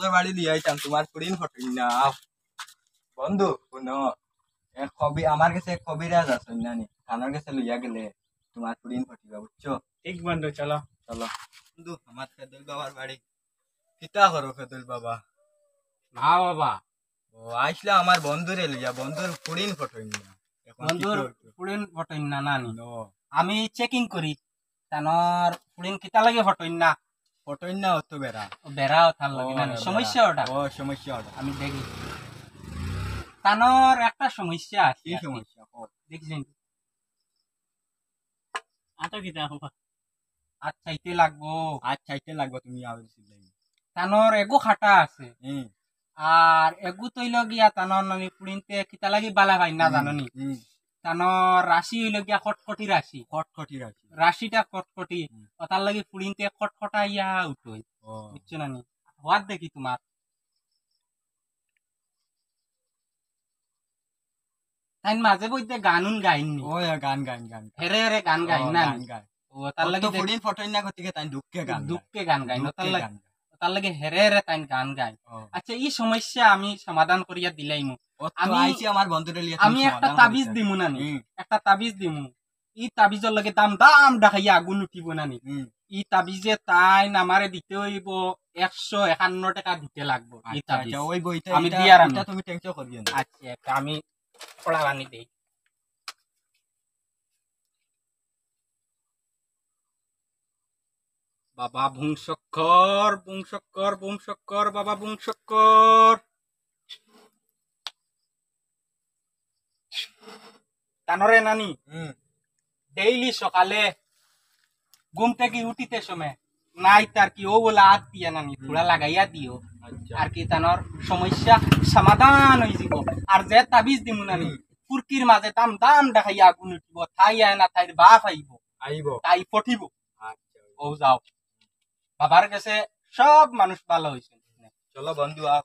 বন্ধুর বাড়ি দিয়ে আইতাম তোমার পুরিন ফটোই না বন্ধু শুনো কবি আমার কাছে কবিরাজ আছে নানি কানার কাছে লইয়া গেলে তোমার পুরিন ফটিবা বুঝছো ঠিক বন্ধু চলো চলো বন্ধু আমার খেদুল বাবার বাড়ি কিতা করো খেদুল বাবা না বাবা ও আইসলা আমার বন্ধুরে লইয়া বন্ধুর পুরিন ফটোই না বন্ধুর পুরিন ফটোইন না নানি নো আমি চেকিং করি তানোর পুরিন কিতা লাগে ফটোইন না ফটোই না অত বেড়া বেড়াও থাল লাগে নানি সমস্যা ওটা ও সমস্যা ওটা আমি দেখি তানোর একটা সমস্যা আছে কি সমস্যা দেখছেন আতো কিতা বাবা আচ্ছা ইতে লাগবো আচ্ছা এটা লাগবে তুমি আবার তানোর এগো খাটা আছে হুম আর এগু তৈল গিয়া তানোর নানি পুরিনতে কিতা লাগি বালা ভাই না জাননি তানোর রাশি হইল গিয়া খটখটি রাশি খটখটি রাখি রাশিটা খটখটি তার লাগি পুরিনতে খটখটাইয়া উঠোই বুঝছো নানি হওয়ার দেখি তোমার তাই মাঝে বইতে গানুন গাইননি ও গান গান গান হেরে হেরে গান গাইন না গান গান ও তার লাগি পুরিন ফটোই না গতিকে তাই দুঃখে গান দুঃখে গান গাইন তার লাগে হেরে হেরে তাই গান গাই আচ্ছা এই সমস্যা আমি সমাধান করিয়া দিলাইমু আমি আইছি আমার বন্ধুরে লিয়ে আমি একটা তাবিজ দিমু নানি একটা তাবিজ দিমু ই তাবিজের লাগে দাম দাম দেখাইয়া আগুন উঠিব নানি ই তাবিজে তাই আমারে দিতে হইব 151 টাকা দিতে লাগবো এই তাবিজ ওই বইটা আমি দিয়ার আমি তুমি টেনশন করিও না আচ্ছা একটা আমি পড়া বানি দেই বাবা ভুংশক্কর ভুংশক্কর ভুংশক্কর বাবা ভুংশক্কর তানরে নানি ডেইলি সকালে ঘুম থেকে উঠিতে সময় নাই তার কি ও বলে হাত দিয়া নানি থোড়া লাগাইয়া দিও আর কি তানোর সমস্যা সমাধান হয়ে যাব আর যে তাবিজ দিমু নানি ফুরকির মাঝে দাম দাম দেখাইয়া আগুন উঠিব থাই আয় না থাই বাপ আইব তাই পঠিব ও যাও বাবার কাছে সব মানুষ ভালো হয়েছে চলো বন্ধু আপ